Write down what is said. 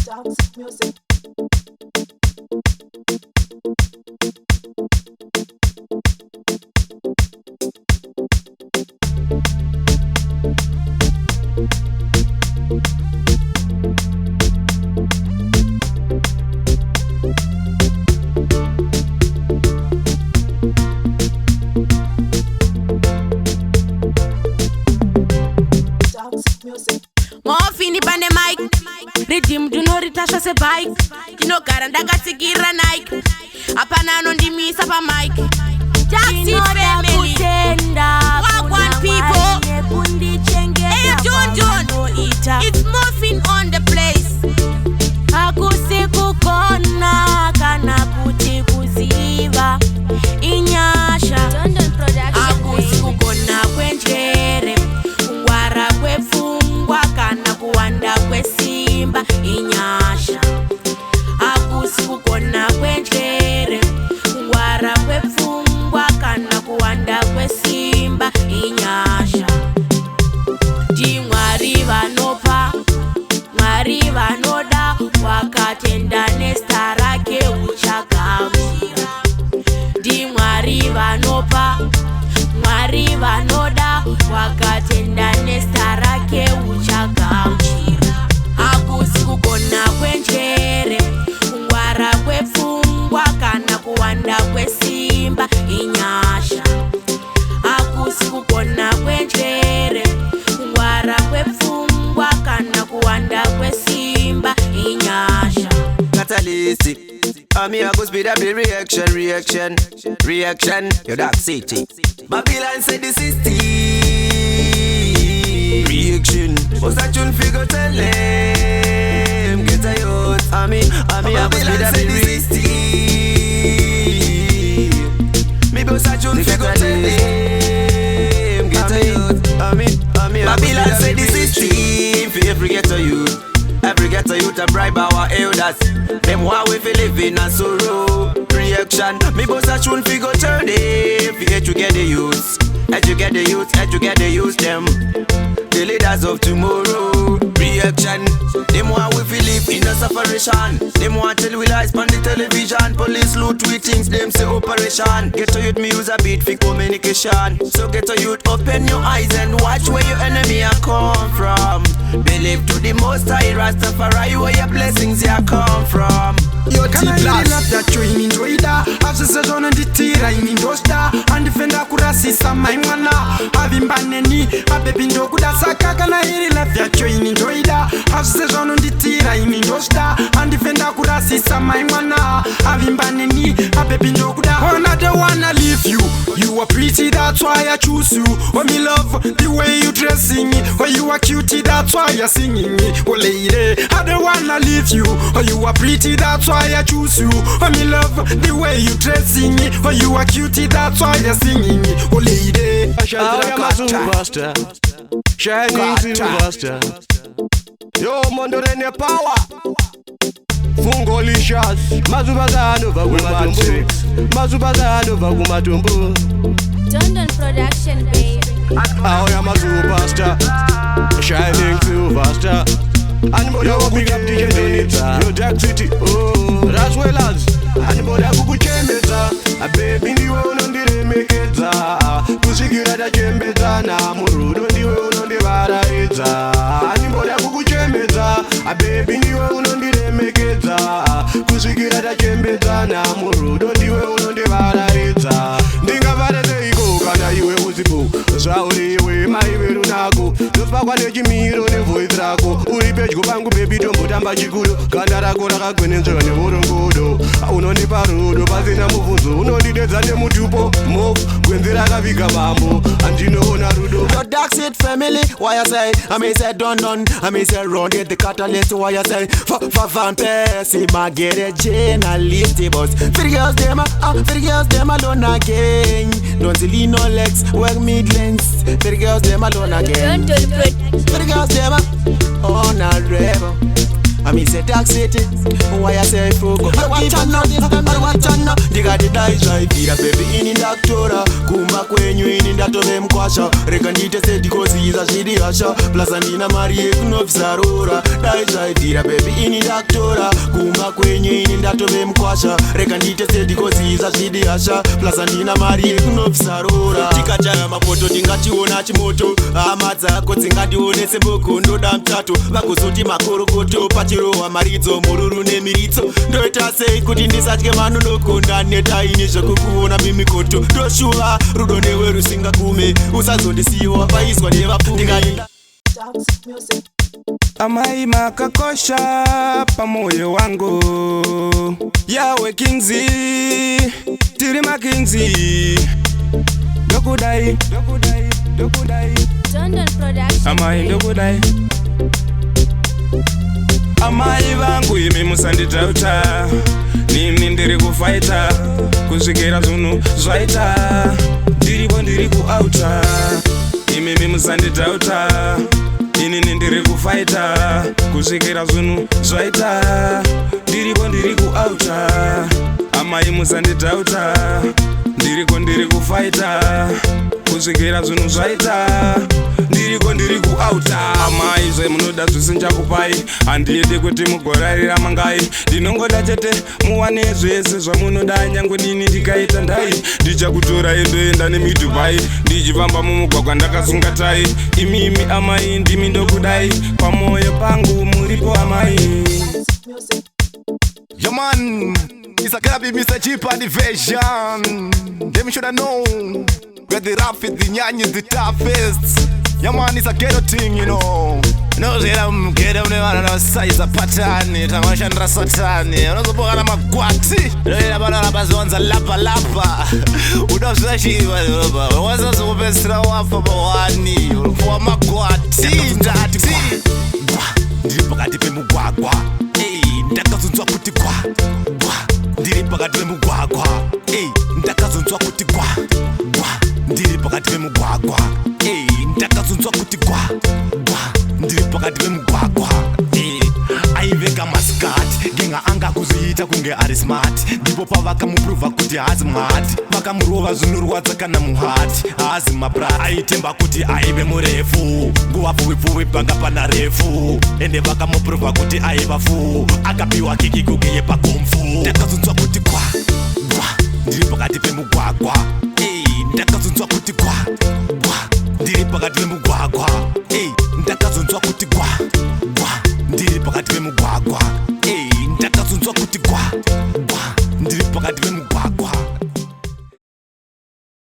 Toxic music. Mofini pane mic Redeem ndinoritasha sebike Ndinogara ndakatsikira Nike Hapana anondimisa pa mic Toxic family Wagwan people Hey John It's Muffin on the place Akusikukona kana kuti kuziva Inyasha Akusikukona kwenjere Kungwara kwepfungwa kana kuwanda kwesimba Inyasha Akusikukona kwenjere Kungwara kwepfungwa kana kuwanda kwesimba Inyasha Ndi Mwari vanopa Mwari vanoda wakatenda nesta rake uchagamuchira Ndi Mwari vanopa Mwari vanoda wakatenda nesta rake uchagamuchira Hakusi kugona kwenjere kungwara kwepfungwa kana kuwanda kwesimba Inyasha Hakusi kugona kwenjere kungwara kwepfungwa kana kuwanda kwesimba Inyasha Catalyst me I go speed up the reaction Yo Dark City Babylon said the system Reaction What's that tune figure tell them Get a youth me I go speed up the system Me boss that tune figure tell them Get a youth Babylon said the system For every ghetto youth Every ghetto youth a bribe our elders. Them why we feel living in sorrow. Reaction, me boss a tune fi go turn it. Fi educate the youths, educate the youth, educate the youth them. The leaders of tomorrow. Reaction, them why we feel live in a separation. Them want tell we lies on the television. Police loot we things them say operation. Ghetto youth me use a beat fi communication. So ghetto youth open your eyes and watch where your enemy a come from. Believe to the most high Rastafari where your blessings ya come from. Kana ililabda join indoida Afsese nditira inindosta Andifenda kurasisa maimwana Avimbaneni abebi ndokudasaka Kana ililabda join indoida Afsese nditira inindosta Andifenda kurasisa maimwana Avimbaneni abebi ndokuda Oh I don't wanna leave you You are pretty that's why I choose you Oh me love the way you dressing Oh you are cutie that's why you're singing Oh lady I don't wanna leave you Oh you are pretty that's why I choose you. Oh me love the way you dressing. Oh you are cutie, that's why you're singing. Oh lady, I am a superstar, shining superstar. Yo mondo rene power. Fungo licious, mazubazano vagumatumbu, mazubazano vagumatumbu. London production babe. I am a superstar, shining superstar. Anybody who pick up DJ Donita, yo Dark City, oh, as well as anybody who could chembeza, a baby ni wono ndire mekeza, kusigira da chembeza na murudo ndi wono ndi baraiza. Anybody who could chembeza, a baby ni wono ndire mekeza, kusigira da chembeza na murudo ndi wono ndi baraiza. Ndinga varete iko kana iwe uzipo, zauri iwe maiweru nako, dofakwa nechimiro nevoice rako, uripe Pangu baby don't put amba chikuru Kandara kora kakwenenzo kane vorongodo Unondipa rudo pasina mufunzo Unondidedza nemutupo Mof kwenzera kavika mambo Andinoona rudo Your Dark City family Why I say I may say done I may say run it the catalyst Why I say Vampire See my get a journalist boss For the girls them alone again Don't lean no legs Work midlands For the girls them alone again For the girls them on a rebel I mean say dark city. Why I say fogo? I watch on now. Diga the dice right here, baby. Ini doctora. Kumba kwenyu ini ndatove mkwasha. Reka ndite se dikoziza shidi asha. Plaza ndina marie kunovizarora. Dice right here, baby. Ini doctora. Kumba kwenyu ini ndatove mkwasha. Reka ndite se dikoziza shidi asha. Plaza ndina marie kunovizarora. Tikachaya mapoto tingachiona chimoto. Hama dzako dzingandione semboko ndoda mtato. Vakuzoti makorokoto pachirowa maridzo mururu nemiritso. Ndoita sei kuti ndisatye manunoko ndaneta ini zvokukuona mimikoto. Ndoshuva rudo newe rusingagume. Usazondisiwa paiswa nevapfume. Amai makakosha pamoyo wangu. Yawe Kingzi, tiri makinzi. Dokudai. London Production. Amai dokudai. Amai vangu imi musanditauta. Nini ndiri kufaita. Kuzvikira zvinhu zvaita. Ndiri kuauta. Imi musanditauta. Inini ndiri kufaita. Kuzvikira zvinhu zvaita. Ndiri kuauta. Amai musanditauta. Ndiri kufaita. Kuzvikira zvinhu zvaita. Ndiri kuauta. Amai zve munoda zvisinjakupai. Handidi kuti mugorarira mangai. Ndinongoda chete muwane zvese zvamunoda. Nyange nini ndikaita ndai. Ndichakutora endoenda nemiDubai. Ndichifamba mumugwagwa ndakasunga tai. Imimi amai ndimi ndokudai. Pamoyo pangu muripo amai. Yo man, it's a grabby Mr. Cheap and the version. Them shoulda known where the roughest, the nyanyi, the toughest. Yo man, it's a ghetto thing, you know. No, they don't get them, they want to size a pattern. It's a motion rasatani. You know, the boy I'm a guati. They don't know about ones a lapa. Would have said she was also best to have for one. For my guati. Ndiri pakati pemugwagwa. Ndakazonzwa kuti kwa. Ndiri pakati pemugwagwa. Ndakazonzwa kuti kwa. Ndiri pakati pemugwagwa. Ndakazonzwa kuti kwa. Ndiri pakati pemugwagwa. Aiveka masikati. Genga anga kuziita kunge ari smart. Ndipo pavakamuprova kuti hazi mhati. Vakamurova zvinorwadza kana muhati. Hazi mapra aitemba kuti aive murefu. Nguva pfupi panga pana refu. Ende vakamuprova kuti aiva fu. Akapiwa kiki kukiye pakomfu. Ndakazonzwa kuti kwa. Ndiri pakati pemugwagwa. Ndakazonzwa kuti kwa. Ndiri pakati pemugwagwa.